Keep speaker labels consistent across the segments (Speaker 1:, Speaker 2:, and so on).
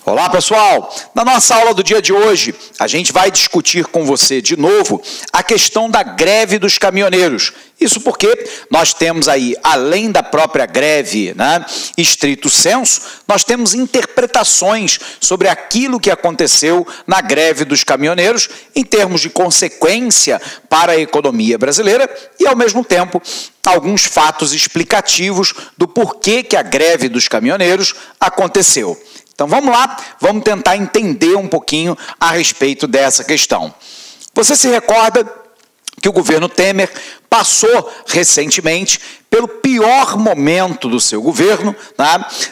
Speaker 1: Olá pessoal, na nossa aula do dia de hoje a gente vai discutir com você de novo a questão da greve dos caminhoneiros. Isso porque nós temos aí, além da própria greve, estrito sensu, nós temos interpretações sobre aquilo que aconteceu na greve dos caminhoneiros em termos de consequência para a economia brasileira e, ao mesmo tempo, alguns fatos explicativos do porquê que a greve dos caminhoneiros aconteceu. Então vamos lá, vamos tentar entender um pouquinho a respeito dessa questão. Você se recorda que o governo Temer passou recentemente pelo pior momento do seu governo,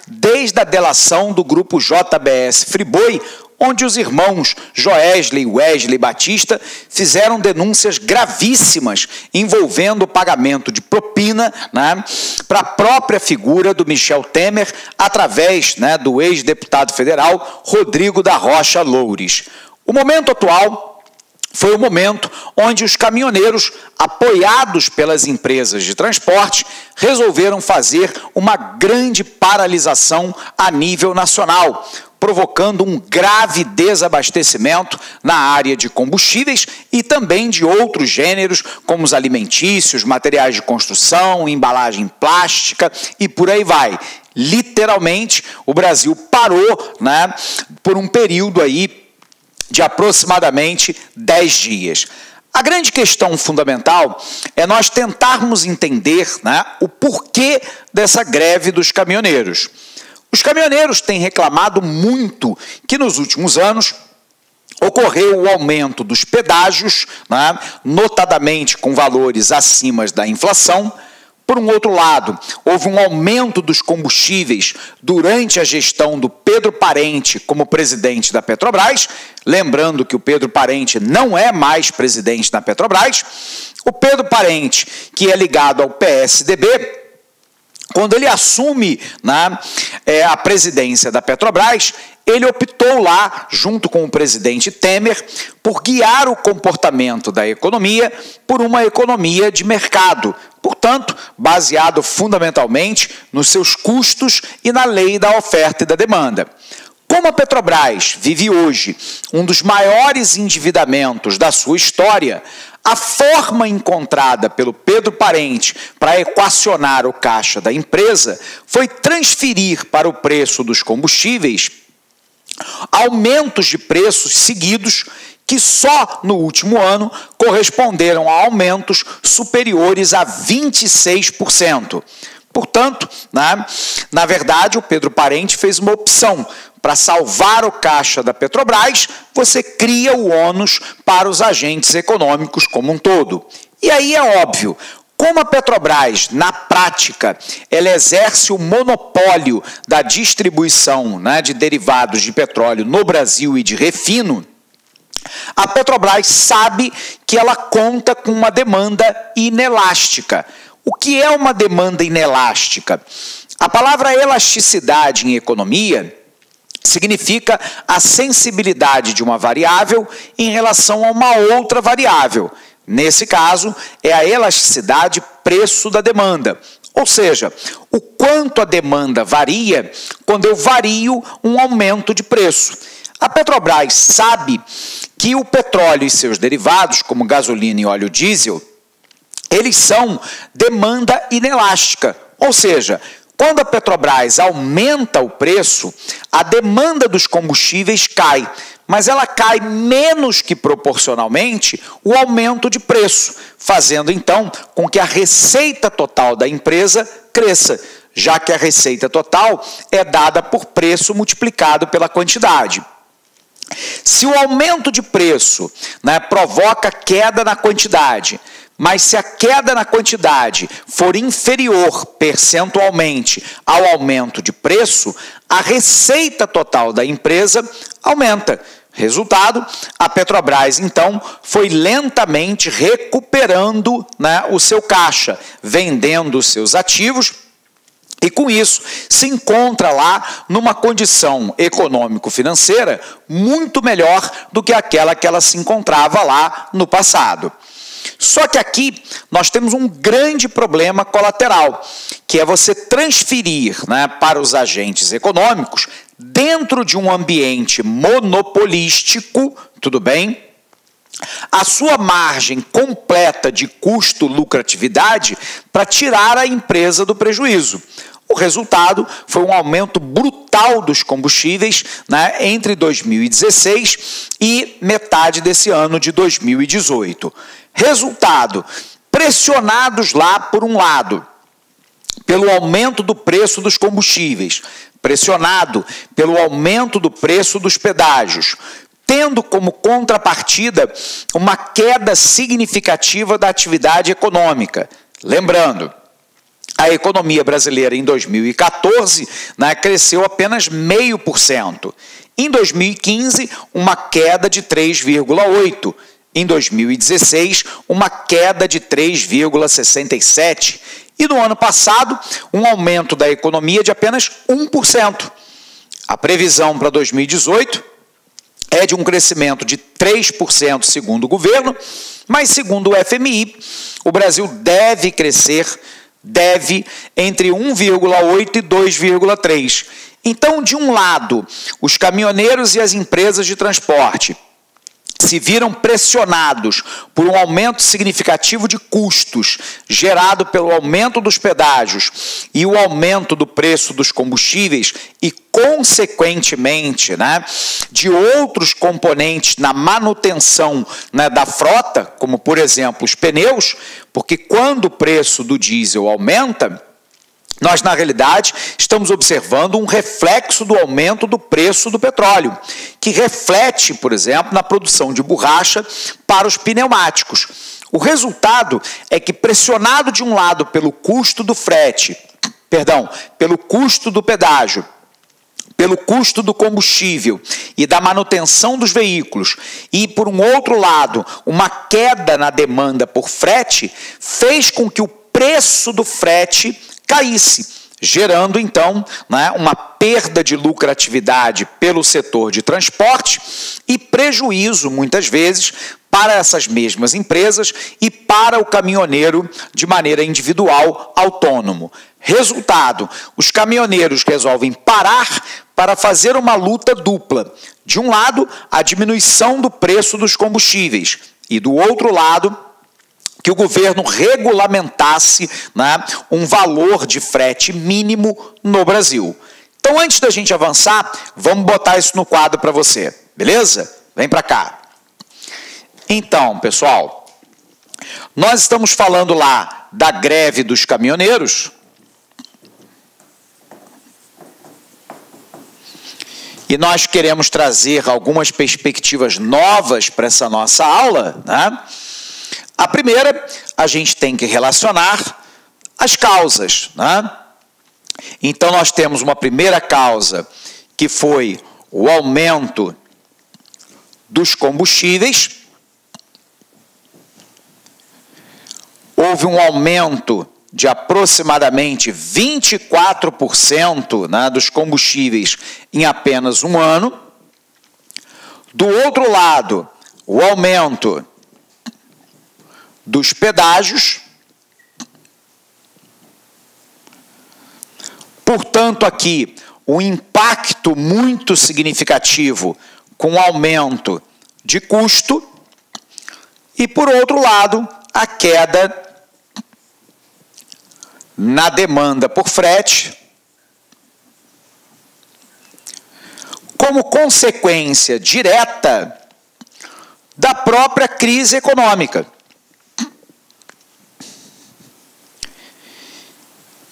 Speaker 1: desde a delação do grupo JBS Friboi, onde os irmãos Joesley e Wesley Batista fizeram denúncias gravíssimas envolvendo o pagamento de propina para a própria figura do Michel Temer, através do ex-deputado federal Rodrigo da Rocha Loures. O momento atual foi o momento onde os caminhoneiros, apoiados pelas empresas de transporte, resolveram fazer uma grande paralisação a nível nacional, provocando um grave desabastecimento na área de combustíveis e também de outros gêneros, como os alimentícios, materiais de construção, embalagem plástica e por aí vai. Literalmente, o Brasil parou por um período aí de aproximadamente 10 dias. A grande questão fundamental é nós tentarmos entender o porquê dessa greve dos caminhoneiros. Os caminhoneiros têm reclamado muito que nos últimos anos ocorreu o aumento dos pedágios, notadamente com valores acima da inflação. Por um outro lado, houve um aumento dos combustíveis durante a gestão do Pedro Parente como presidente da Petrobras, lembrando que o Pedro Parente não é mais presidente da Petrobras. O Pedro Parente, que é ligado ao PSDB, quando ele assume a presidência da Petrobras, ele optou lá, junto com o presidente Temer, por guiar o comportamento da economia por uma economia de mercado, portanto, baseado fundamentalmente nos seus custos e na lei da oferta e da demanda. Como a Petrobras vive hoje um dos maiores endividamentos da sua história, a forma encontrada pelo Pedro Parente para equacionar o caixa da empresa foi transferir para o preço dos combustíveis aumentos de preços seguidos que só no último ano corresponderam a aumentos superiores a 26%. Portanto, na verdade, o Pedro Parente fez uma opção. Para salvar o caixa da Petrobras, você cria o ônus para os agentes econômicos como um todo. E aí é óbvio, como a Petrobras, na prática, ela exerce o monopólio da distribuição de derivados de petróleo no Brasil e de refino, a Petrobras sabe que ela conta com uma demanda inelástica. O que é uma demanda inelástica? A palavra elasticidade em economia significa a sensibilidade de uma variável em relação a uma outra variável. Nesse caso, é a elasticidade preço da demanda. Ou seja, o quanto a demanda varia quando eu vario um aumento de preço. A Petrobras sabe que o petróleo e seus derivados, como gasolina e óleo diesel, eles são demanda inelástica. Ou seja, quando a Petrobras aumenta o preço, a demanda dos combustíveis cai, mas ela cai menos que proporcionalmente o aumento de preço, fazendo então com que a receita total da empresa cresça, já que a receita total é dada por preço multiplicado pela quantidade. Se o aumento de preço provoca queda na quantidade, mas se a queda na quantidade for inferior percentualmente ao aumento de preço, a receita total da empresa aumenta. Resultado, a Petrobras, então, foi lentamente recuperando o seu caixa, vendendo os seus ativos, e com isso se encontra lá numa condição econômico-financeira muito melhor do que aquela que ela se encontrava lá no passado. Só que aqui nós temos um grande problema colateral, que é você transferir para os agentes econômicos dentro de um ambiente monopolístico, tudo bem? A sua margem completa de custo-lucratividade para tirar a empresa do prejuízo. O resultado foi um aumento brutal dos combustíveis, né, entre 2016 e metade desse ano de 2018. Resultado, pressionados lá por um lado, pelo aumento do preço dos combustíveis, pressionado pelo aumento do preço dos pedágios, tendo como contrapartida uma queda significativa da atividade econômica. Lembrando, a economia brasileira em 2014, né, cresceu apenas 0,5%. Em 2015, uma queda de 3,8%. Em 2016, uma queda de 3,67%. E no ano passado, um aumento da economia de apenas 1%. A previsão para 2018 é de um crescimento de 3% segundo o governo, mas segundo o FMI, o Brasil deve crescer entre 1,8% e 2,3%. Então, de um lado, os caminhoneiros e as empresas de transporte se viram pressionados por um aumento significativo de custos gerado pelo aumento dos pedágios e o aumento do preço dos combustíveis e, consequentemente, né, de outros componentes na manutenção, né, da frota, como, por exemplo, os pneus, porque quando o preço do diesel aumenta, nós, na realidade, estamos observando um reflexo do aumento do preço do petróleo, que reflete, por exemplo, na produção de borracha para os pneumáticos. O resultado é que, pressionado de um lado pelo custo do frete, pelo custo do pedágio, pelo custo do combustível e da manutenção dos veículos, e, por um outro lado, uma queda na demanda por frete, fez com que o preço do frete caísse, gerando, então, né, uma perda de lucratividade pelo setor de transporte e prejuízo, muitas vezes, para essas mesmas empresas e para o caminhoneiro de maneira individual, autônomo. Resultado, os caminhoneiros resolvem parar para fazer uma luta dupla. De um lado, a diminuição do preço dos combustíveis e, do outro lado, que o governo regulamentasse, né, um valor de frete mínimo no Brasil. Então, antes da gente avançar, vamos botar isso no quadro para você, beleza? Vem para cá. Então, pessoal, nós estamos falando lá da greve dos caminhoneiros. E nós queremos trazer algumas perspectivas novas para essa nossa aula, né? A primeira, a gente tem que relacionar as causas, né? Então, nós temos uma primeira causa, que foi o aumento dos combustíveis. Houve um aumento de aproximadamente 24%, né, dos combustíveis em apenas um ano. Do outro lado, o aumento dos pedágios. Portanto, aqui, um impacto muito significativo com aumento de custo. E, por outro lado, a queda na demanda por frete, como consequência direta da própria crise econômica.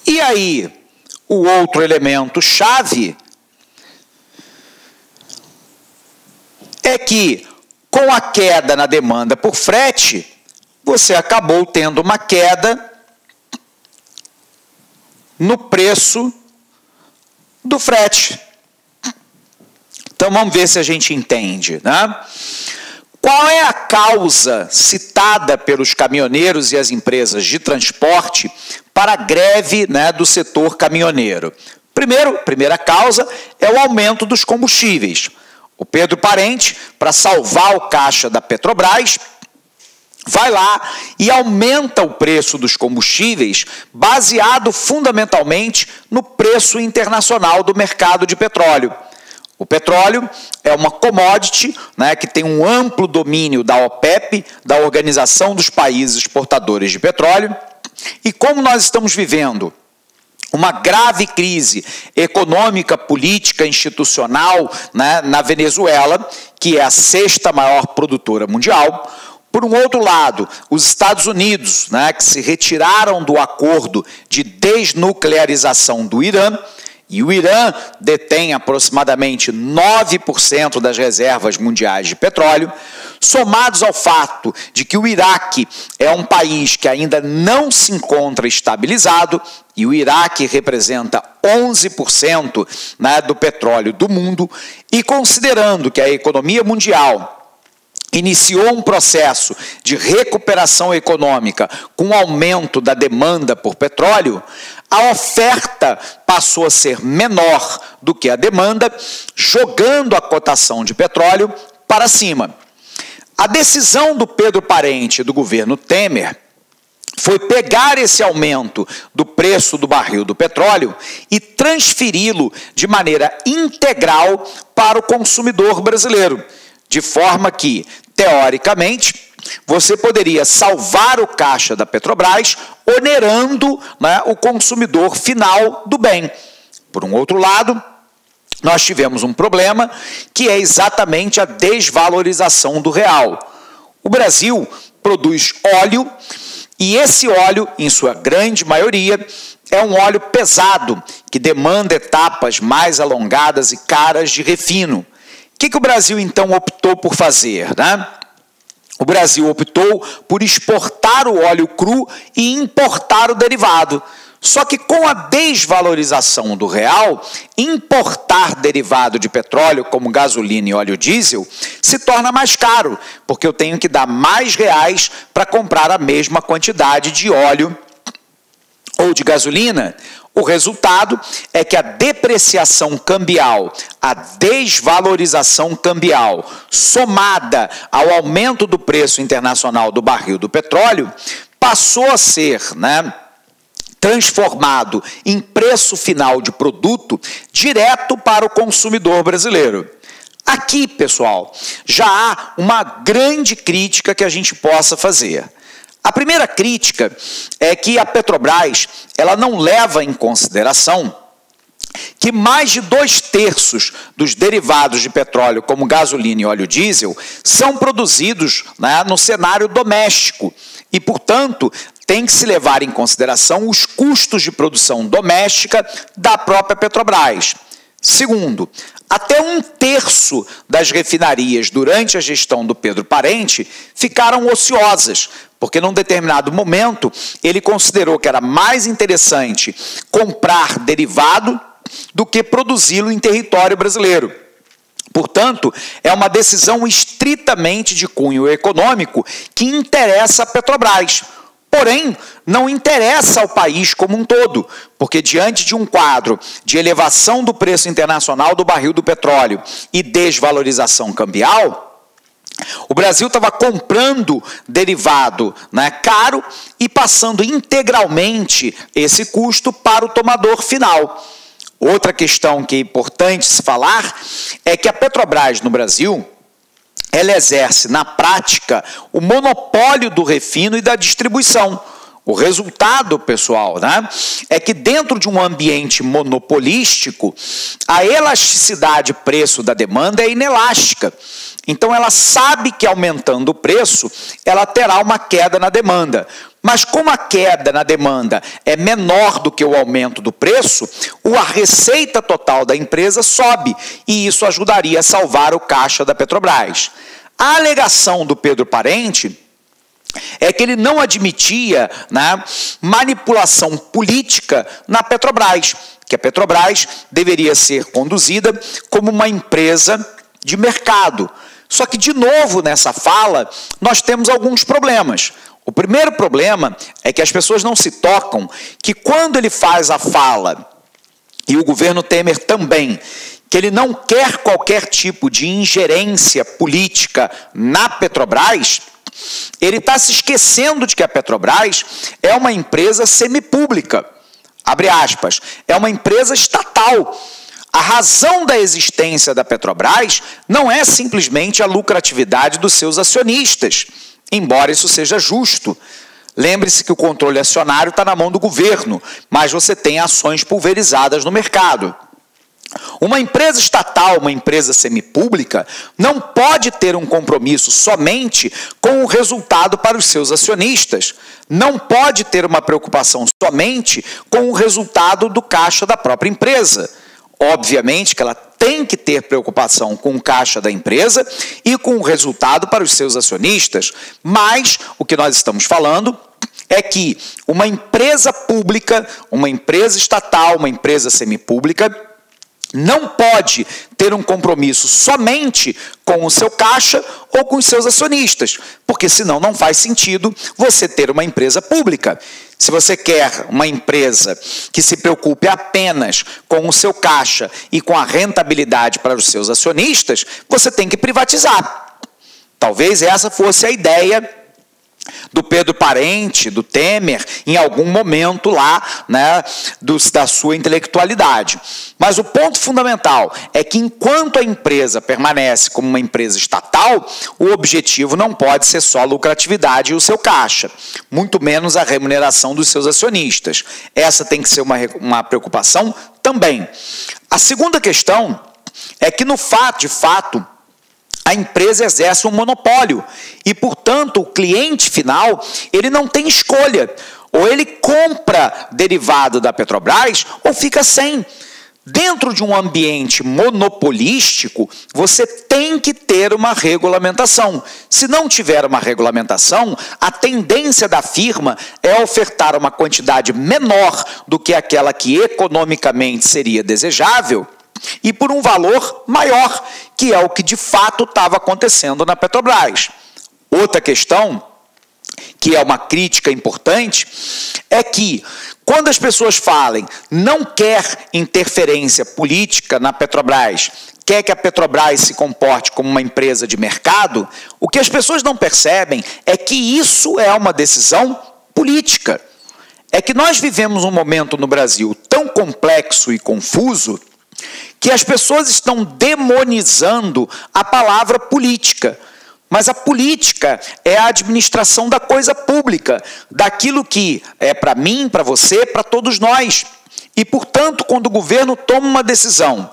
Speaker 1: E aí, o outro elemento chave é que, com a queda na demanda por frete, você acabou tendo uma queda no preço do frete. Então, vamos ver se a gente entende, né? Qual é a causa citada pelos caminhoneiros e as empresas de transporte para a greve, né, do setor caminhoneiro? Primeira causa é o aumento dos combustíveis. O Pedro Parente, para salvar o caixa da Petrobras, vai lá e aumenta o preço dos combustíveis, baseado fundamentalmente no preço internacional do mercado de petróleo. O petróleo é uma commodity, né, que tem um amplo domínio da OPEP, da Organização dos Países Exportadores de Petróleo, e como nós estamos vivendo uma grave crise econômica, política, institucional, né, na Venezuela, que é a 6ª maior produtora mundial. Por um outro lado, os Estados Unidos, né, que se retiraram do acordo de desnuclearização do Irã, e o Irã detém aproximadamente 9% das reservas mundiais de petróleo, somados ao fato de que o Iraque é um país que ainda não se encontra estabilizado, e o Iraque representa 11%, né, do petróleo do mundo, e considerando que a economia mundial iniciou um processo de recuperação econômica com o aumento da demanda por petróleo, a oferta passou a ser menor do que a demanda, jogando a cotação de petróleo para cima. A decisão do Pedro Parente e do governo Temer foi pegar esse aumento do preço do barril do petróleo e transferi-lo de maneira integral para o consumidor brasileiro, de forma que, teoricamente, você poderia salvar o caixa da Petrobras, onerando, né, o consumidor final do bem. Por um outro lado, nós tivemos um problema que é exatamente a desvalorização do real. O Brasil produz óleo e esse óleo, em sua grande maioria, é um óleo pesado que demanda etapas mais alongadas e caras de refino. O que o Brasil, então, optou por fazer, né? O Brasil optou por exportar o óleo cru e importar o derivado. Só que com a desvalorização do real, importar derivado de petróleo, como gasolina e óleo diesel, se torna mais caro, porque eu tenho que dar mais reais para comprar a mesma quantidade de óleo ou de gasolina. O resultado é que a depreciação cambial, a desvalorização cambial, somada ao aumento do preço internacional do barril do petróleo, passou a ser, né, transformado em preço final de produto direto para o consumidor brasileiro. Aqui, pessoal, já há uma grande crítica que a gente possa fazer. A primeira crítica é que a Petrobras ela não leva em consideração que mais de 2/3 dos derivados de petróleo, como gasolina e óleo diesel, são produzidos, né, no cenário doméstico e, portanto, tem que se levar em consideração os custos de produção doméstica da própria Petrobras. Segundo, até 1/3 das refinarias durante a gestão do Pedro Parente ficaram ociosas, porque num determinado momento ele considerou que era mais interessante comprar derivado do que produzi-lo em território brasileiro. Portanto, é uma decisão estritamente de cunho econômico que interessa a Petrobras. Porém, não interessa ao país como um todo, porque diante de um quadro de elevação do preço internacional do barril do petróleo e desvalorização cambial, o Brasil estava comprando derivado, né, caro e passando integralmente esse custo para o tomador final. Outra questão que é importante se falar é que a Petrobras no Brasil ela exerce, na prática, o monopólio do refino e da distribuição. O resultado, pessoal, né, é que dentro de um ambiente monopolístico, a elasticidade preço da demanda é inelástica. Então, ela sabe que aumentando o preço, ela terá uma queda na demanda. Mas como a queda na demanda é menor do que o aumento do preço, a receita total da empresa sobe e isso ajudaria a salvar o caixa da Petrobras. A alegação do Pedro Parente é que ele não admitia, né, manipulação política na Petrobras, que a Petrobras deveria ser conduzida como uma empresa de mercado. Só que, de novo, nessa fala, nós temos alguns problemas. O primeiro problema é que as pessoas não se tocam que quando ele faz a fala, e o governo Temer também, que ele não quer qualquer tipo de ingerência política na Petrobras, ele está se esquecendo de que a Petrobras é uma empresa semipública, abre aspas, é uma empresa estatal. A razão da existência da Petrobras não é simplesmente a lucratividade dos seus acionistas, embora isso seja justo. Lembre-se que o controle acionário está na mão do governo, mas você tem ações pulverizadas no mercado. Uma empresa estatal, uma empresa semipública, não pode ter um compromisso somente com o resultado para os seus acionistas. Não pode ter uma preocupação somente com o resultado do caixa da própria empresa. Obviamente que ela tem que ter preocupação com o caixa da empresa e com o resultado para os seus acionistas, mas o que nós estamos falando é que uma empresa pública, uma empresa estatal, uma empresa semipública, não pode ter um compromisso somente com o seu caixa ou com os seus acionistas, porque senão não faz sentido você ter uma empresa pública. Se você quer uma empresa que se preocupe apenas com o seu caixa e com a rentabilidade para os seus acionistas, você tem que privatizar. Talvez essa fosse a ideia do Pedro Parente, do Temer, em algum momento lá, né, da sua intelectualidade. Mas o ponto fundamental é que enquanto a empresa permanece como uma empresa estatal, o objetivo não pode ser só a lucratividade e o seu caixa, muito menos a remuneração dos seus acionistas. Essa tem que ser uma preocupação também. A segunda questão é que, de fato, a empresa exerce um monopólio e, portanto, o cliente final ele não tem escolha. Ou ele compra derivado da Petrobras ou fica sem. Dentro de um ambiente monopolístico, você tem que ter uma regulamentação. Se não tiver uma regulamentação, a tendência da firma é ofertar uma quantidade menor do que aquela que economicamente seria desejável, e por um valor maior, que é o que de fato estava acontecendo na Petrobras. Outra questão, que é uma crítica importante, é que quando as pessoas falam não quer interferência política na Petrobras, quer que a Petrobras se comporte como uma empresa de mercado, o que as pessoas não percebem é que isso é uma decisão política. É que nós vivemos um momento no Brasil tão complexo e confuso que as pessoas estão demonizando a palavra política. Mas a política é a administração da coisa pública, daquilo que é para mim, para você, para todos nós. E, portanto, quando o governo toma uma decisão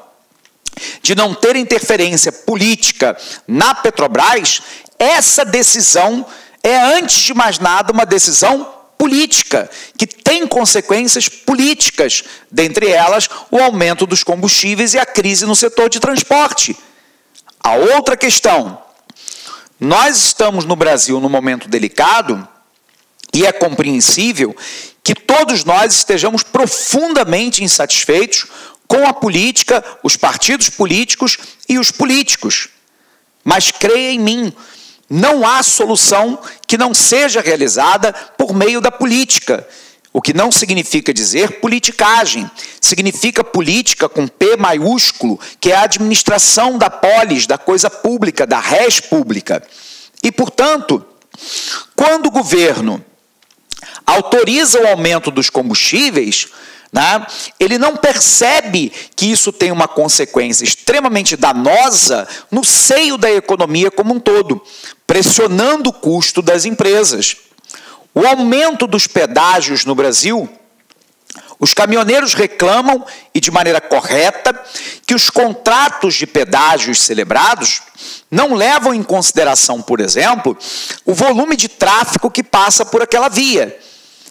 Speaker 1: de não ter interferência política na Petrobras, essa decisão é, antes de mais nada, uma decisão política, que tem consequências políticas, dentre elas o aumento dos combustíveis e a crise no setor de transporte. A outra questão, nós estamos no Brasil num momento delicado e é compreensível que todos nós estejamos profundamente insatisfeitos com a política, os partidos políticos e os políticos. Mas creia em mim, não há solução que não seja realizada por meio da política. O que não significa dizer politicagem. Significa política com P maiúsculo, que é a administração da polis, da coisa pública, da res pública. E, portanto, quando o governo autoriza o aumento dos combustíveis, né, ele não percebe que isso tem uma consequência extremamente danosa no seio da economia como um todo, pressionando o custo das empresas. O aumento dos pedágios no Brasil, os caminhoneiros reclamam, e de maneira correta, que os contratos de pedágios celebrados não levam em consideração, por exemplo, o volume de tráfego que passa por aquela via.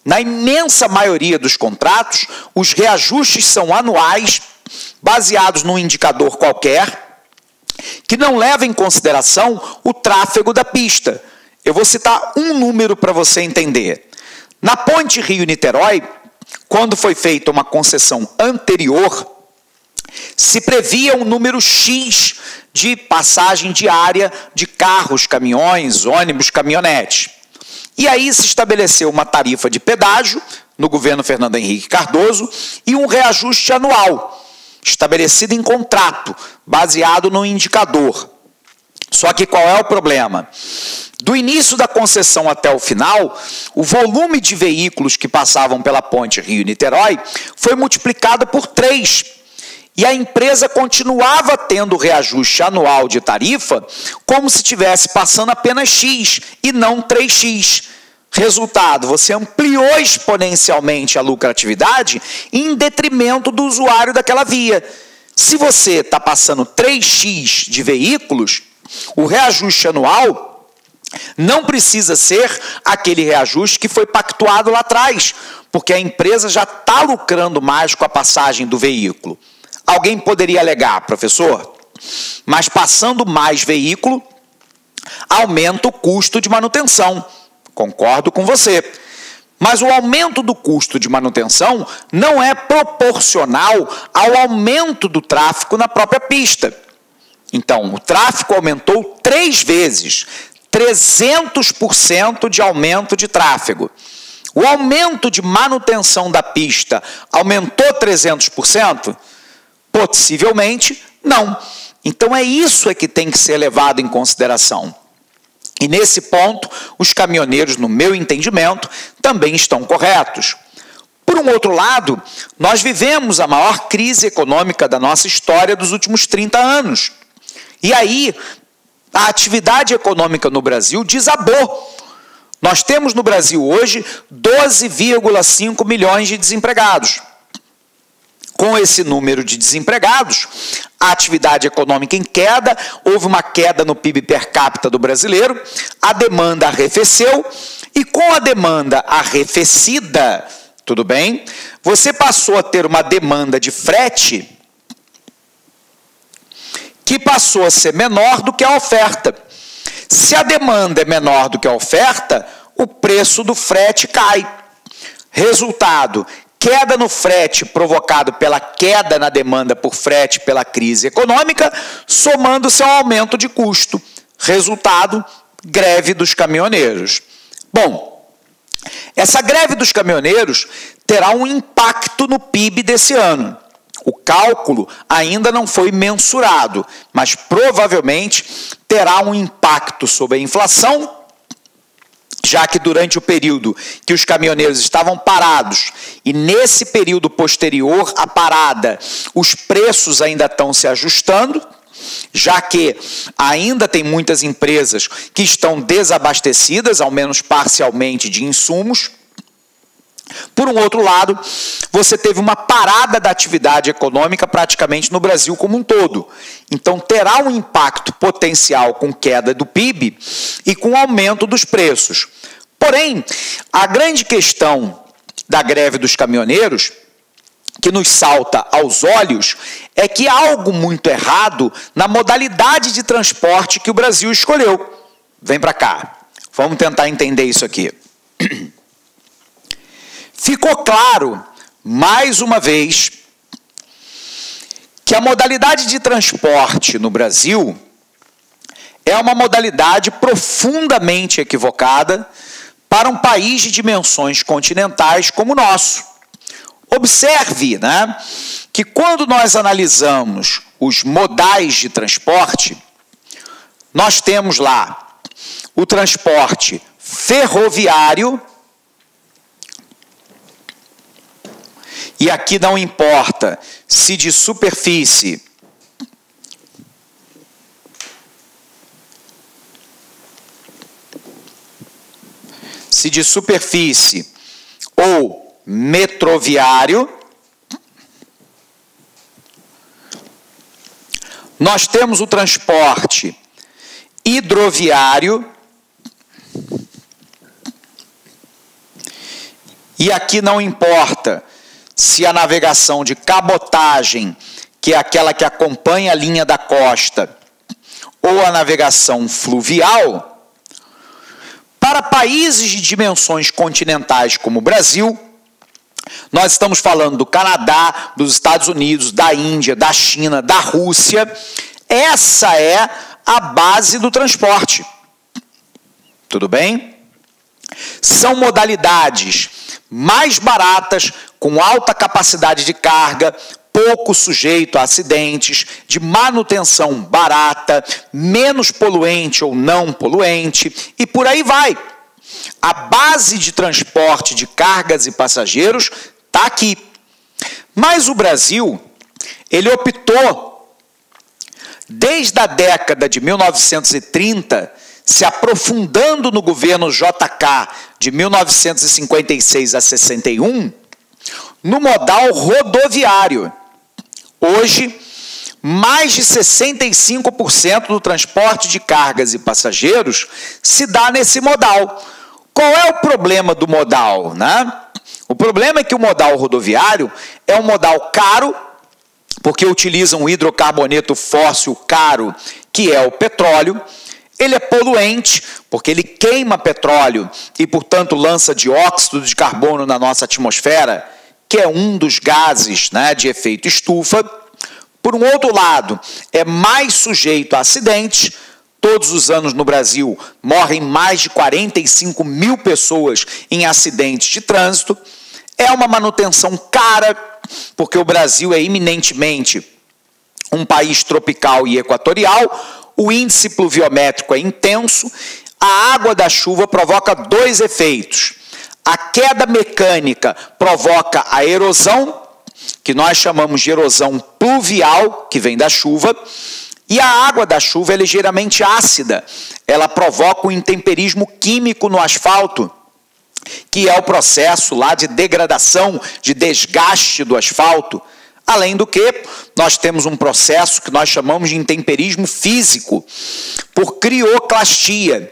Speaker 1: Na imensa maioria dos contratos, os reajustes são anuais, baseados num indicador qualquer, que não leva em consideração o tráfego da pista. Eu vou citar um número para você entender. Na ponte Rio-Niterói, quando foi feita uma concessão anterior, se previa um número X de passagem diária de carros, caminhões, ônibus, caminhonetes. E aí se estabeleceu uma tarifa de pedágio, no governo Fernando Henrique Cardoso, e um reajuste anual, estabelecido em contrato, baseado no indicador. Só que qual é o problema? Do início da concessão até o final, o volume de veículos que passavam pela ponte Rio-Niterói foi multiplicado por 3. e a empresa continuava tendo reajuste anual de tarifa como se estivesse passando apenas X e não 3X. Resultado, você ampliou exponencialmente a lucratividade em detrimento do usuário daquela via. Se você está passando 3X de veículos, o reajuste anual não precisa ser aquele reajuste que foi pactuado lá atrás, porque a empresa já está lucrando mais com a passagem do veículo. Alguém poderia alegar, professor, mas passando mais veículo, aumenta o custo de manutenção. Concordo com você. Mas o aumento do custo de manutenção não é proporcional ao aumento do tráfego na própria pista. Então, o tráfego aumentou 3 vezes, 300% de aumento de tráfego. O aumento de manutenção da pista aumentou 300%? Possivelmente, não. Então, é isso que tem que ser levado em consideração. E nesse ponto, os caminhoneiros, no meu entendimento, também estão corretos. Por um outro lado, nós vivemos a maior crise econômica da nossa história dos últimos 30 anos. E aí, a atividade econômica no Brasil desabou. Nós temos no Brasil hoje 12,5 milhões de desempregados. Com esse número de desempregados, a atividade econômica em queda, houve uma queda no PIB per capita do brasileiro, a demanda arrefeceu, e com a demanda arrefecida, tudo bem, você passou a ter uma demanda de frete que passou a ser menor do que a oferta. Se a demanda é menor do que a oferta, o preço do frete cai. Resultado, queda no frete provocado pela queda na demanda por frete pela crise econômica, somando-se ao aumento de custo. Resultado, greve dos caminhoneiros. Bom, essa greve dos caminhoneiros terá um impacto no PIB desse ano. O cálculo ainda não foi mensurado, mas provavelmente terá um impacto sobre a inflação, já que durante o período que os caminhoneiros estavam parados e nesse período posterior à parada, os preços ainda estão se ajustando, já que ainda tem muitas empresas que estão desabastecidas, ao menos parcialmente, de insumos. Por um outro lado, você teve uma parada da atividade econômica praticamente no Brasil como um todo. Então, terá um impacto potencial com queda do PIB e com aumento dos preços. Porém, a grande questão da greve dos caminhoneiros, que nos salta aos olhos, é que há algo muito errado na modalidade de transporte que o Brasil escolheu. Vem para cá. Vamos tentar entender isso aqui. Ficou claro, mais uma vez, que a modalidade de transporte no Brasil é uma modalidade profundamente equivocada para um país de dimensões continentais como o nosso. Observe, né, que quando nós analisamos os modais de transporte, nós temos lá o transporte ferroviário. E aqui não importa se de superfície ou metroviário, nós temos o transporte hidroviário, e aqui não importa se a navegação de cabotagem, que é aquela que acompanha a linha da costa, ou a navegação fluvial. Para países de dimensões continentais como o Brasil, nós estamos falando do Canadá, dos Estados Unidos, da Índia, da China, da Rússia. Essa é a base do transporte. Tudo bem? São modalidades mais baratas, com alta capacidade de carga, pouco sujeito a acidentes, de manutenção barata, menos poluente ou não poluente, e por aí vai. A base de transporte de cargas e passageiros está aqui. Mas o Brasil ele optou, desde a década de 1930, se aprofundando no governo JK de 1956 a 61, no modal rodoviário. Hoje, mais de 65% do transporte de cargas e passageiros se dá nesse modal. Qual é o problema do modal, né? O problema é que o modal rodoviário é um modal caro, porque utiliza um hidrocarboneto fóssil caro, que é o petróleo. Ele é poluente, porque ele queima petróleo e, portanto, lança dióxido de carbono na nossa atmosfera, que é um dos gases, né, de efeito estufa. Por um outro lado, é mais sujeito a acidentes. Todos os anos no Brasil morrem mais de 45 mil pessoas em acidentes de trânsito. É uma manutenção cara, porque o Brasil é eminentemente um país tropical e equatorial. O índice pluviométrico é intenso. A água da chuva provoca dois efeitos. A queda mecânica provoca a erosão, que nós chamamos de erosão pluvial, que vem da chuva, e a água da chuva é ligeiramente ácida. Ela provoca um intemperismo químico no asfalto, que é o processo lá de degradação, de desgaste do asfalto. Além do que, nós temos um processo que nós chamamos de intemperismo físico, por termoclastia.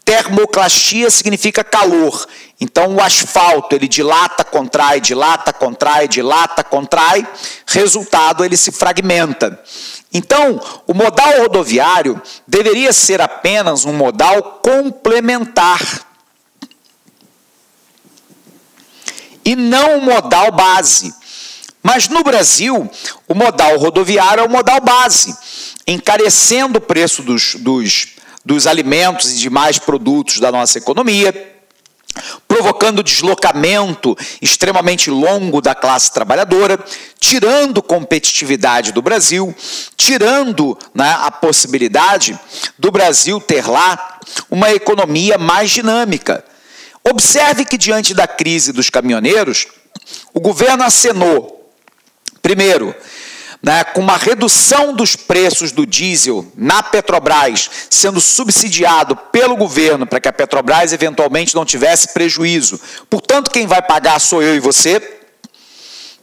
Speaker 1: Termoclastia significa calor. Então, o asfalto, ele dilata, contrai, dilata, contrai, dilata, contrai. Resultado, ele se fragmenta. Então, o modal rodoviário deveria ser apenas um modal complementar e não um modal base. Mas, no Brasil, o modal rodoviário é o modal base, encarecendo o preço dos alimentos e demais produtos da nossa economia, provocando deslocamento extremamente longo da classe trabalhadora, tirando competitividade do Brasil, tirando, né, a possibilidade do Brasil ter lá uma economia mais dinâmica. Observe que, diante da crise dos caminhoneiros, o governo acenou, primeiro, né, com uma redução dos preços do diesel na Petrobras, sendo subsidiado pelo governo para que a Petrobras eventualmente não tivesse prejuízo. Portanto, quem vai pagar sou eu e você,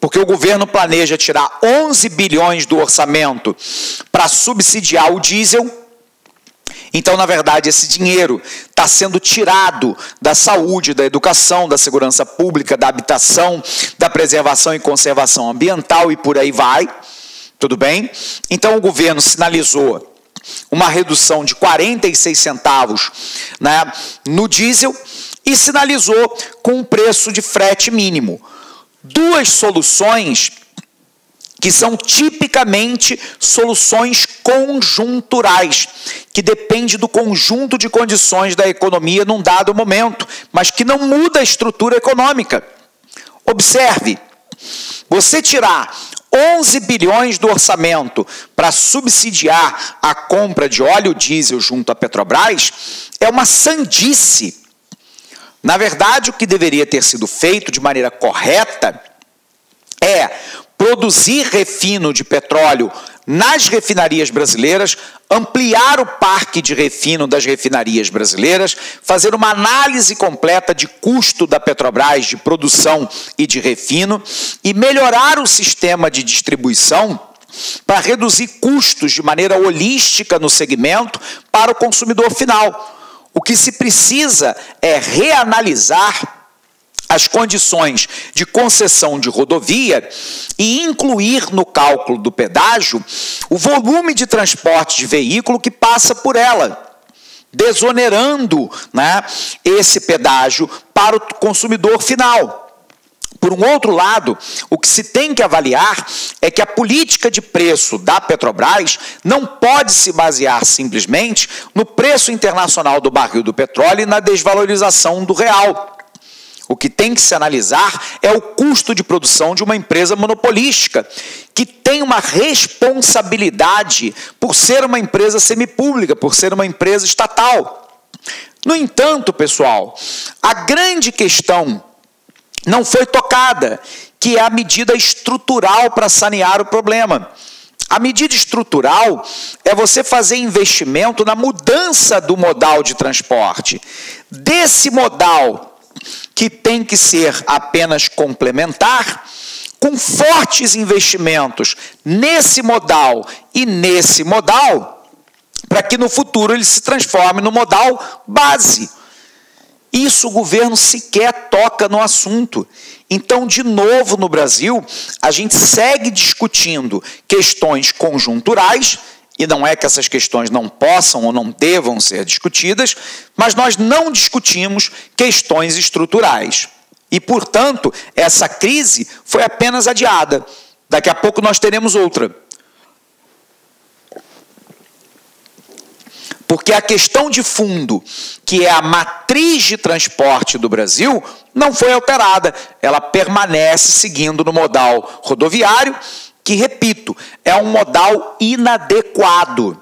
Speaker 1: porque o governo planeja tirar 11 bilhões do orçamento para subsidiar o diesel. Então, na verdade, esse dinheiro está sendo tirado da saúde, da educação, da segurança pública, da habitação, da preservação e conservação ambiental e por aí vai. Tudo bem? Então, o governo sinalizou uma redução de 46 centavos, né, no diesel e sinalizou com um preço de frete mínimo. Duas soluções que são tipicamente soluções conjunturais, que depende do conjunto de condições da economia num dado momento, mas que não muda a estrutura econômica. Observe, você tirar 11 bilhões do orçamento para subsidiar a compra de óleo diesel junto à Petrobras é uma sandice. Na verdade, o que deveria ter sido feito de maneira correta é produzir refino de petróleo nas refinarias brasileiras, ampliar o parque de refino das refinarias brasileiras, fazer uma análise completa de custo da Petrobras de produção e de refino e melhorar o sistema de distribuição para reduzir custos de maneira holística no segmento para o consumidor final. O que se precisa é reanalisar as condições de concessão de rodovia e incluir no cálculo do pedágio o volume de transporte de veículo que passa por ela, desonerando, né, esse pedágio para o consumidor final. Por um outro lado, o que se tem que avaliar é que a política de preço da Petrobras não pode se basear simplesmente no preço internacional do barril do petróleo e na desvalorização do real. O que tem que se analisar é o custo de produção de uma empresa monopolística, que tem uma responsabilidade por ser uma empresa semipública, por ser uma empresa estatal. No entanto, pessoal, a grande questão não foi tocada, que é a medida estrutural para sanear o problema. A medida estrutural é você fazer investimento na mudança do modal de transporte. Desse modal, que tem que ser apenas complementar, com fortes investimentos nesse modal e nesse modal, para que no futuro ele se transforme no modal base. Isso o governo sequer toca no assunto. Então, de novo, no Brasil, a gente segue discutindo questões conjunturais, e não é que essas questões não possam ou não devam ser discutidas, mas nós não discutimos questões estruturais. E, portanto, essa crise foi apenas adiada. Daqui a pouco nós teremos outra. Porque a questão de fundo, que é a matriz de transporte do Brasil, não foi alterada. Ela permanece seguindo no modal rodoviário, que, repito, é um modal inadequado.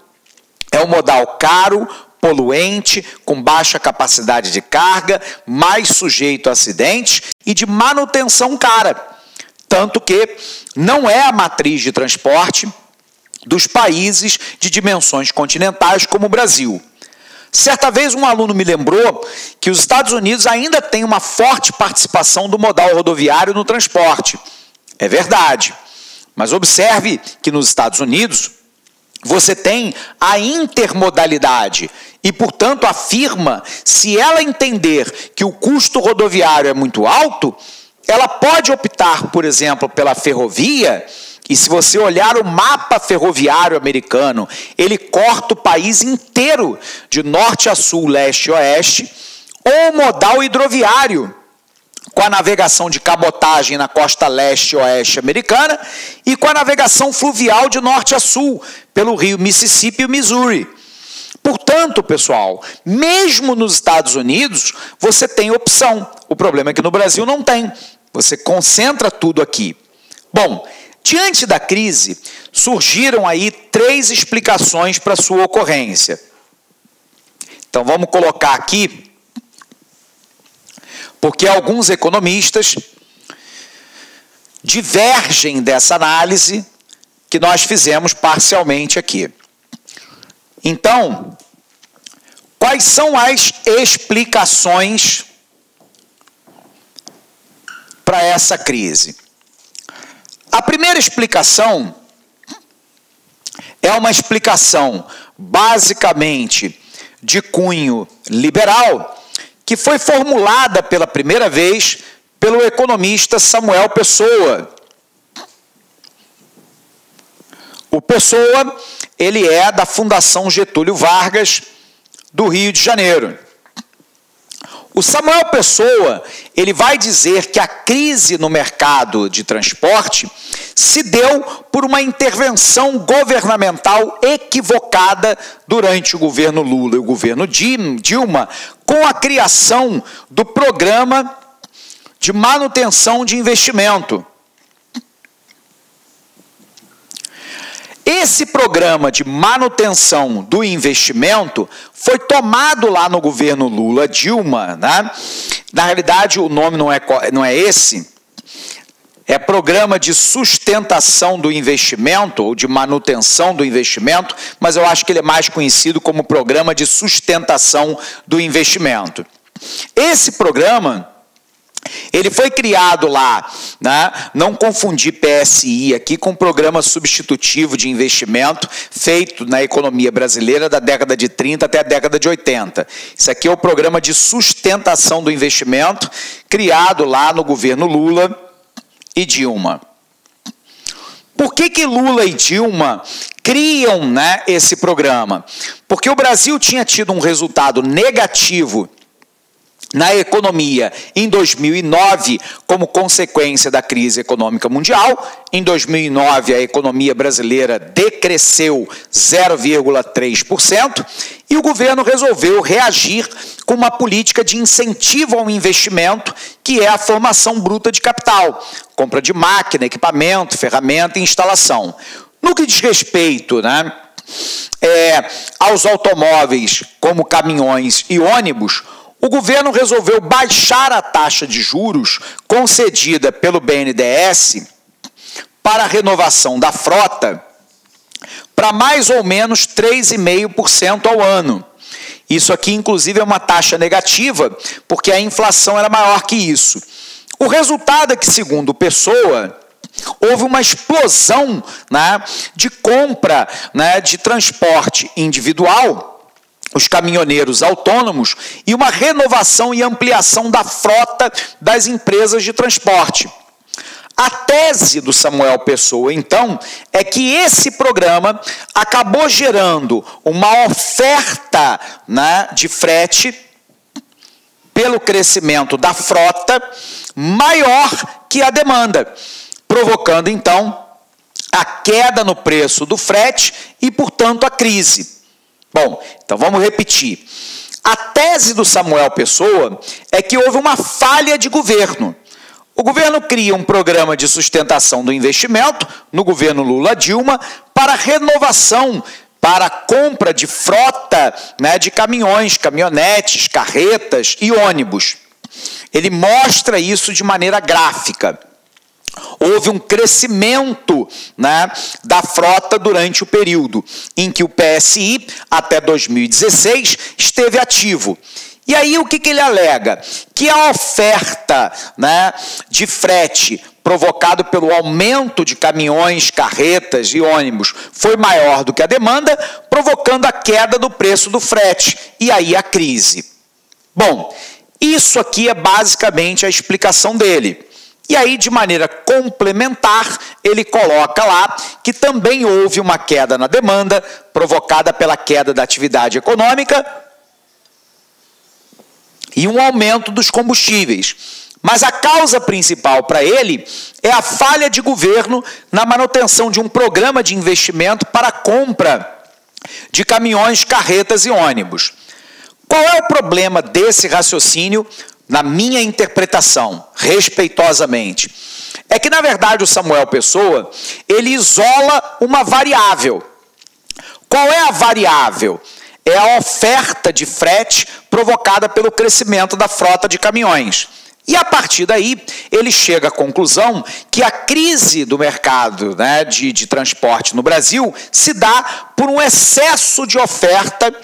Speaker 1: É um modal caro, poluente, com baixa capacidade de carga, mais sujeito a acidentes e de manutenção cara. Tanto que não é a matriz de transporte dos países de dimensões continentais como o Brasil. Certa vez um aluno me lembrou que os Estados Unidos ainda têm uma forte participação do modal rodoviário no transporte. É verdade, mas observe que nos Estados Unidos você tem a intermodalidade e, portanto, afirma, se ela entender que o custo rodoviário é muito alto, ela pode optar, por exemplo, pela ferrovia. E se você olhar o mapa ferroviário americano, ele corta o país inteiro, de norte a sul, leste a oeste, ou modal hidroviário, com a navegação de cabotagem na costa leste e oeste americana, e com a navegação fluvial de norte a sul, pelo rio Mississippi e o Missouri. Portanto, pessoal, mesmo nos Estados Unidos, você tem opção. O problema é que no Brasil não tem. Você concentra tudo aqui. Bom, diante da crise, surgiram aí 3 explicações para sua ocorrência. Então, vamos colocar aqui, porque alguns economistas divergem dessa análise que nós fizemos parcialmente aqui. Então, quais são as explicações para essa crise? A primeira explicação é uma explicação basicamente de cunho liberal, que foi formulada pela primeira vez pelo economista Samuel Pessoa. O Pessoa, ele é da Fundação Getúlio Vargas, do Rio de Janeiro. O Samuel Pessoa, ele vai dizer que a crise no mercado de transporte se deu por uma intervenção governamental equivocada durante o governo Lula e o governo Dilma, com a criação do Programa de Manutenção de Investimento. Esse programa de manutenção do investimento foi tomado lá no governo Lula-Dilma, né? Na realidade, o nome não é esse, é Programa de Sustentação do Investimento, ou de Manutenção do Investimento, mas eu acho que ele é mais conhecido como Programa de Sustentação do Investimento. Esse programa, ele foi criado lá, né? Não confundir PSI aqui com Programa Substitutivo de Investimento, feito na economia brasileira da década de 30 até a década de 80. Isso aqui é o Programa de Sustentação do Investimento, criado lá no governo Lula e Dilma. Por que Lula e Dilma criam, né, esse programa? Porque o Brasil tinha tido um resultado negativo na economia em 2009, como consequência da crise econômica mundial. Em 2009, a economia brasileira decresceu 0,3% e o governo resolveu reagir com uma política de incentivo ao investimento, que é a formação bruta de capital, compra de máquina, equipamento, ferramenta e instalação. No que diz respeito, né, aos automóveis, como caminhões e ônibus, o governo resolveu baixar a taxa de juros concedida pelo BNDES para a renovação da frota para mais ou menos 3,5% ao ano. Isso aqui, inclusive, é uma taxa negativa, porque a inflação era maior que isso. O resultado é que, segundo Pessoa, houve uma explosão, né, de compra, né, de transporte individual, os caminhoneiros autônomos, e uma renovação e ampliação da frota das empresas de transporte. A tese do Samuel Pessoa, então, é que esse programa acabou gerando uma oferta, né, de frete pelo crescimento da frota maior que a demanda, provocando, então, a queda no preço do frete e, portanto, a crise. Bom, então vamos repetir. A tese do Samuel Pessoa é que houve uma falha de governo. O governo cria um programa de sustentação do investimento, no governo Lula-Dilma, para renovação, para compra de frota, né, de caminhões, caminhonetes, carretas e ônibus. Ele mostra isso de maneira gráfica. Houve um crescimento, né, da frota durante o período em que o PSI, até 2016, esteve ativo. E aí o que ele alega? Que a oferta, né, de frete provocado pelo aumento de caminhões, carretas e ônibus foi maior do que a demanda, provocando a queda do preço do frete e aí a crise. Bom, isso aqui é basicamente a explicação dele. E aí, de maneira complementar, ele coloca lá que também houve uma queda na demanda, provocada pela queda da atividade econômica e um aumento dos combustíveis. Mas a causa principal para ele é a falha de governo na manutenção de um programa de investimento para a compra de caminhões, carretas e ônibus. Qual é o problema desse raciocínio? Na minha interpretação, respeitosamente, é que, na verdade, o Samuel Pessoa, ele isola uma variável. Qual é a variável? É a oferta de frete provocada pelo crescimento da frota de caminhões. E, a partir daí, ele chega à conclusão que a crise do mercado, né, de transporte no Brasil se dá por um excesso de oferta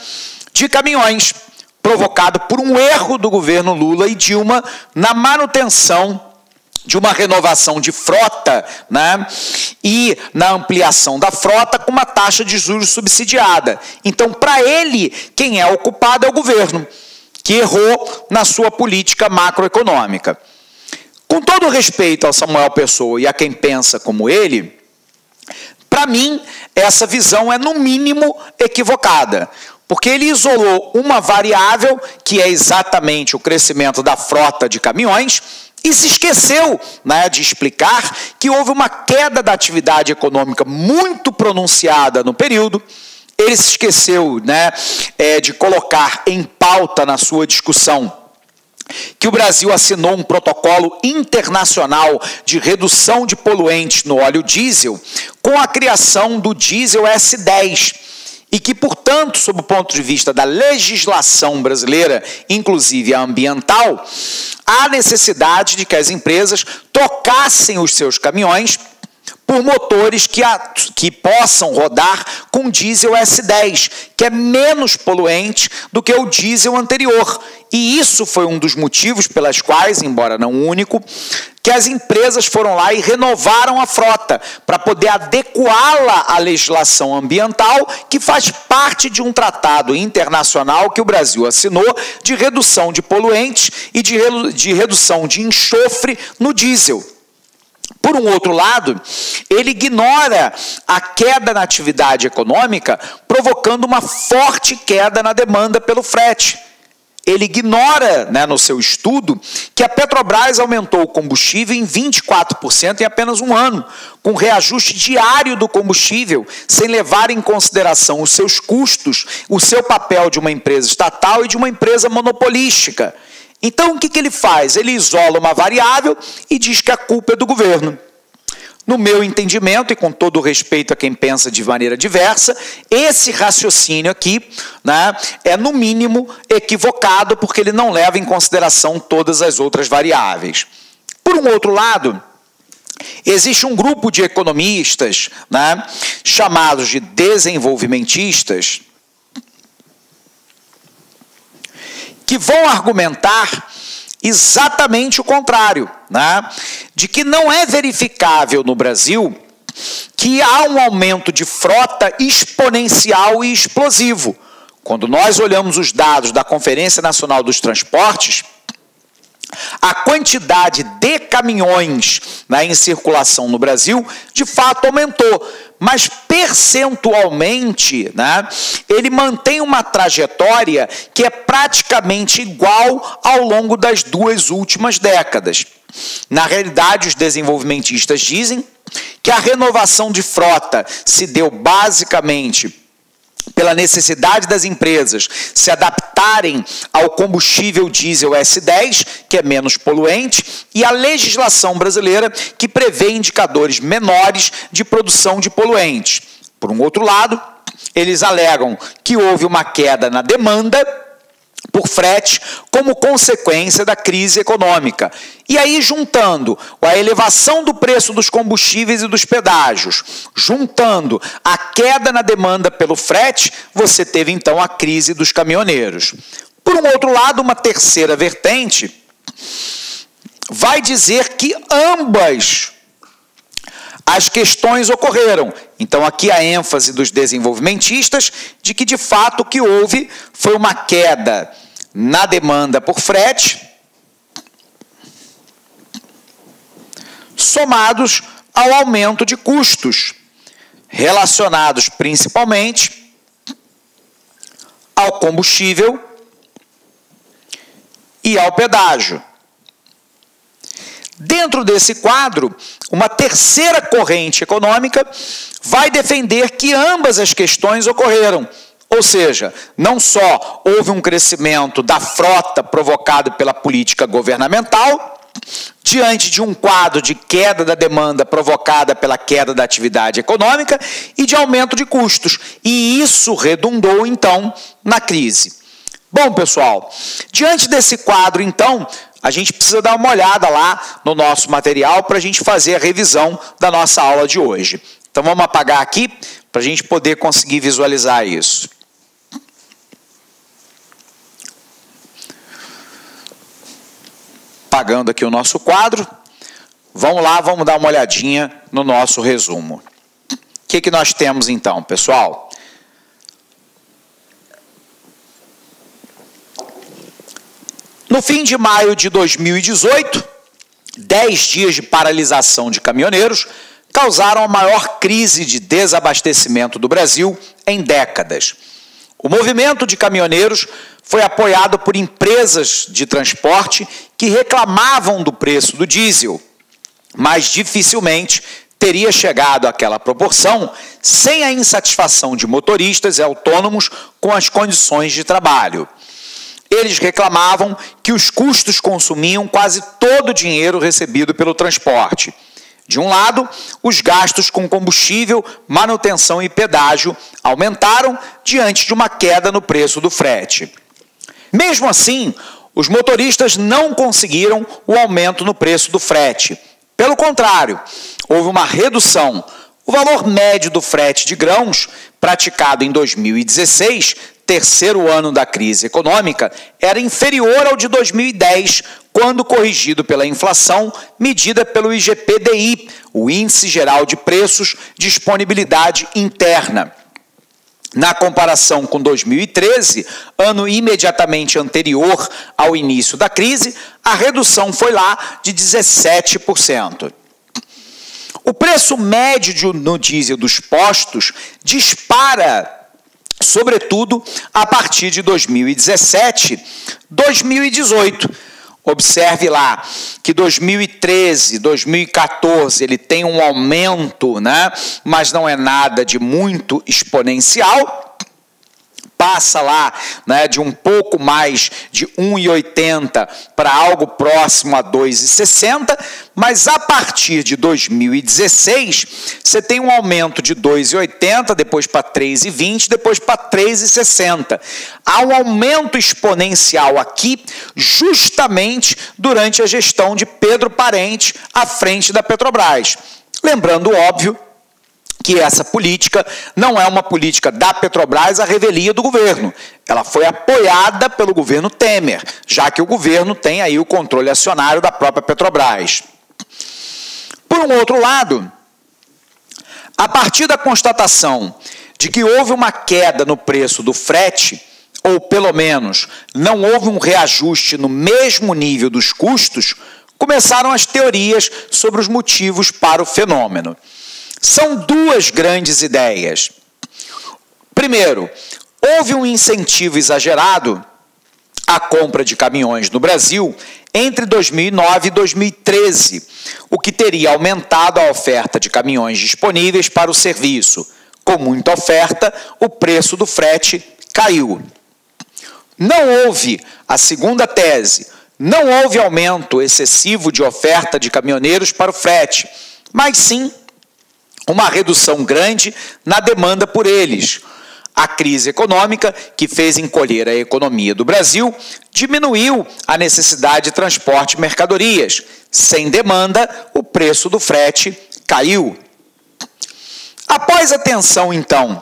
Speaker 1: de caminhões, provocado por um erro do governo Lula e Dilma na manutenção de uma renovação de frota, né, e na ampliação da frota com uma taxa de juros subsidiada. Então, para ele, quem é o culpado é o governo, que errou na sua política macroeconômica. Com todo respeito ao Samuel Pessoa e a quem pensa como ele, para mim, essa visão é, no mínimo, equivocada. Porque ele isolou uma variável, que é exatamente o crescimento da frota de caminhões, e se esqueceu, né, de explicar que houve uma queda da atividade econômica muito pronunciada no período. Ele se esqueceu, né, de colocar em pauta na sua discussão que o Brasil assinou um protocolo internacional de redução de poluentes no óleo diesel com a criação do diesel S10. E que, portanto, sob o ponto de vista da legislação brasileira, inclusive a ambiental, há necessidade de que as empresas trocassem os seus caminhões por motores que possam rodar com diesel S10, que é menos poluente do que o diesel anterior. E isso foi um dos motivos pelas quais, embora não o único, que as empresas foram lá e renovaram a frota, para poder adequá-la à legislação ambiental, que faz parte de um tratado internacional que o Brasil assinou de redução de poluentes e de redução de enxofre no diesel. Por um outro lado, ele ignora a queda na atividade econômica, provocando uma forte queda na demanda pelo frete. Ele ignora, né, no seu estudo, que a Petrobras aumentou o combustível em 24% em apenas um ano, com reajuste diário do combustível, sem levar em consideração os seus custos, o seu papel de uma empresa estatal e de uma empresa monopolística. Então, o que ele faz? Ele isola uma variável e diz que a culpa é do governo. No meu entendimento, e com todo o respeito a quem pensa de maneira diversa, esse raciocínio aqui, né, é no mínimo equivocado, porque ele não leva em consideração todas as outras variáveis. Por um outro lado, existe um grupo de economistas, né, chamados de desenvolvimentistas, que vão argumentar exatamente o contrário, né? De que não é verificável no Brasil que há um aumento de frota exponencial e explosivo. Quando nós olhamos os dados da Conferência Nacional dos Transportes, a quantidade de caminhões, né, em circulação no Brasil, de fato aumentou, mas percentualmente, né, ele mantém uma trajetória que é praticamente igual ao longo das 2 últimas décadas. Na realidade, os desenvolvimentistas dizem que a renovação de frota se deu basicamente pela necessidade das empresas se adaptarem ao combustível diesel S10, que é menos poluente, e a legislação brasileira, que prevê indicadores menores de produção de poluentes. Por um outro lado, eles alegam que houve uma queda na demanda por frete como consequência da crise econômica. E aí, juntando a elevação do preço dos combustíveis e dos pedágios, juntando a queda na demanda pelo frete, você teve então a crise dos caminhoneiros. Por um outro lado, uma terceira vertente vai dizer que ambas as questões ocorreram. Então, aqui a ênfase dos desenvolvimentistas de que, de fato, o que houve foi uma queda na demanda por frete, somados ao aumento de custos, relacionados principalmente ao combustível e ao pedágio. Dentro desse quadro, uma terceira corrente econômica vai defender que ambas as questões ocorreram. Ou seja, não só houve um crescimento da frota provocado pela política governamental, diante de um quadro de queda da demanda provocada pela queda da atividade econômica e de aumento de custos. E isso redundou, então, na crise. Bom, pessoal, diante desse quadro, então, a gente precisa dar uma olhada lá no nosso material para a gente fazer a revisão da nossa aula de hoje. Então, vamos apagar aqui para a gente poder conseguir visualizar isso. Apagando aqui o nosso quadro, vamos lá, vamos dar uma olhadinha no nosso resumo. O que nós temos então, pessoal? No fim de maio de 2018, 10 dias de paralisação de caminhoneiros causaram a maior crise de desabastecimento do Brasil em décadas. O movimento de caminhoneiros foi apoiado por empresas de transporte que reclamavam do preço do diesel, mas dificilmente teria chegado àquela proporção sem a insatisfação de motoristas e autônomos com as condições de trabalho. Eles reclamavam que os custos consumiam quase todo o dinheiro recebido pelo transporte. De um lado, os gastos com combustível, manutenção e pedágio aumentaram diante de uma queda no preço do frete. Mesmo assim, os motoristas não conseguiram o aumento no preço do frete. Pelo contrário, houve uma redução. O valor médio do frete de grãos, praticado em 2016, terceiro ano da crise econômica, era inferior ao de 2010, quando corrigido pela inflação, medida pelo IGPDI, o Índice Geral de Preços, Disponibilidade Interna. Na comparação com 2013, ano imediatamente anterior ao início da crise, a redução foi lá de 17%. O preço médio no diesel dos postos dispara, sobretudo, a partir de 2017, 2018. Observe lá que 2013, 2014, ele tem um aumento, né? Mas não é nada de muito exponencial. passa lá, né, de um pouco mais de 1,80 para algo próximo a 2,60, mas a partir de 2016 você tem um aumento de 2,80, depois para 3,20, depois para 3,60. Há um aumento exponencial aqui justamente durante a gestão de Pedro Parente à frente da Petrobras. Lembrando, óbvio, que essa política não é uma política da Petrobras à revelia do governo. Ela foi apoiada pelo governo Temer, já que o governo tem aí o controle acionário da própria Petrobras. Por um outro lado, a partir da constatação de que houve uma queda no preço do frete, ou pelo menos não houve um reajuste no mesmo nível dos custos, começaram as teorias sobre os motivos para o fenômeno. São duas grandes ideias. Primeiro, houve um incentivo exagerado à compra de caminhões no Brasil entre 2009 e 2013, o que teria aumentado a oferta de caminhões disponíveis para o serviço. Com muita oferta, o preço do frete caiu. Não houve, a segunda tese, não houve aumento excessivo de oferta de caminhoneiros para o frete, mas sim uma redução grande na demanda por eles. A crise econômica, que fez encolher a economia do Brasil, diminuiu a necessidade de transporte de mercadorias. Sem demanda, o preço do frete caiu. Após a tensão, então,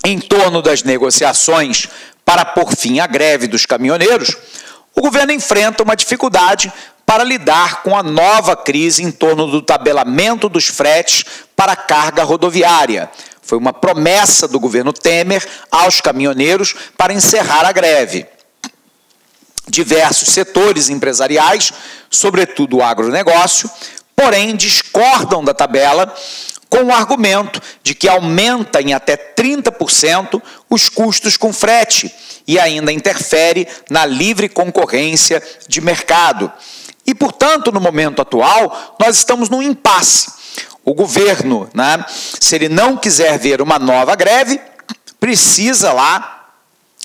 Speaker 1: em torno das negociações para pôr fim à greve dos caminhoneiros, o governo enfrenta uma dificuldade para lidar com a nova crise em torno do tabelamento dos fretes para a carga rodoviária. Foi uma promessa do governo Temer aos caminhoneiros para encerrar a greve. Diversos setores empresariais, sobretudo o agronegócio, porém discordam da tabela com o argumento de que aumenta em até 30% os custos com frete e ainda interfere na livre concorrência de mercado. E, portanto, no momento atual, nós estamos num impasse. O governo, né, se ele não quiser ver uma nova greve, precisa lá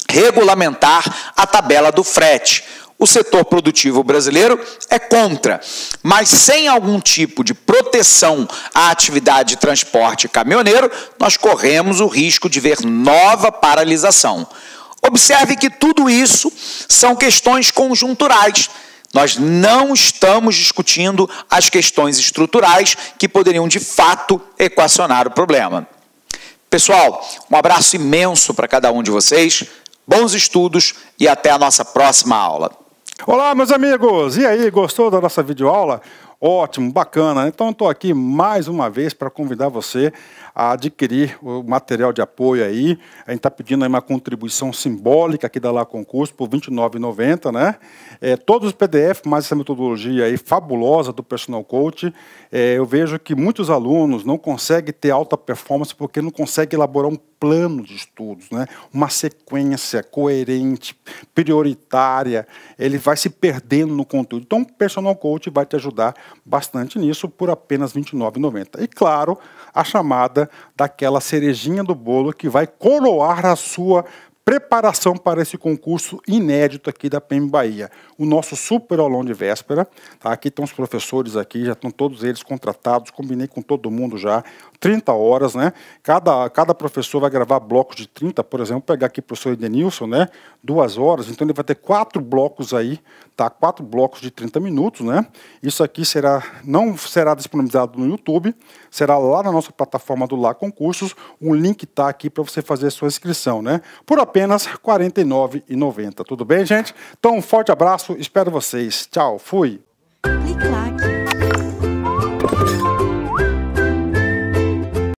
Speaker 1: regulamentar a tabela do frete. O setor produtivo brasileiro é contra, mas sem algum tipo de proteção à atividade de transporte caminhoneiro, nós corremos o risco de ver nova paralisação. Observe que tudo isso são questões conjunturais. Nós não estamos discutindo as questões estruturais que poderiam, de fato, equacionar o problema. Pessoal, um abraço imenso para cada um de vocês, bons estudos e até a nossa próxima aula.
Speaker 2: Olá, meus amigos! E aí, gostou da nossa videoaula? Ótimo, bacana. Então, estou aqui mais uma vez para convidar você a adquirir o material de apoio aí. A gente está pedindo aí uma contribuição simbólica aqui da Lá Concurso por R$ 29,90, né? Todos os PDF, mais essa metodologia aí fabulosa do Personal Coach. Eu vejo que muitos alunos não conseguem ter alta performance porque não conseguem elaborar um plano de estudos, né? Uma sequência coerente, prioritária. Ele vai se perdendo no conteúdo. Então, o Personal Coach vai te ajudar bastante nisso por apenas R$ 29,90. E, claro, a chamada daquela cerejinha do bolo que vai coroar a sua preparação para esse concurso inédito aqui da PM Bahia. O nosso super aulão de véspera. Tá? Aqui estão os professores aqui, já estão todos eles contratados, combinei com todo mundo já. 30 horas, né? Cada professor vai gravar blocos de 30, por exemplo, vou pegar aqui o professor Edenilson, né? 2 horas, então ele vai ter 4 blocos aí, tá? 4 blocos de 30 minutos, né? Isso aqui não será disponibilizado no YouTube, será lá na nossa plataforma do Lá Concursos, um link está aqui para você fazer a sua inscrição, né? Por apenas R$ 49,90, tudo bem, gente? Então, um forte abraço, espero vocês. Tchau, fui!
Speaker 3: Clique lá.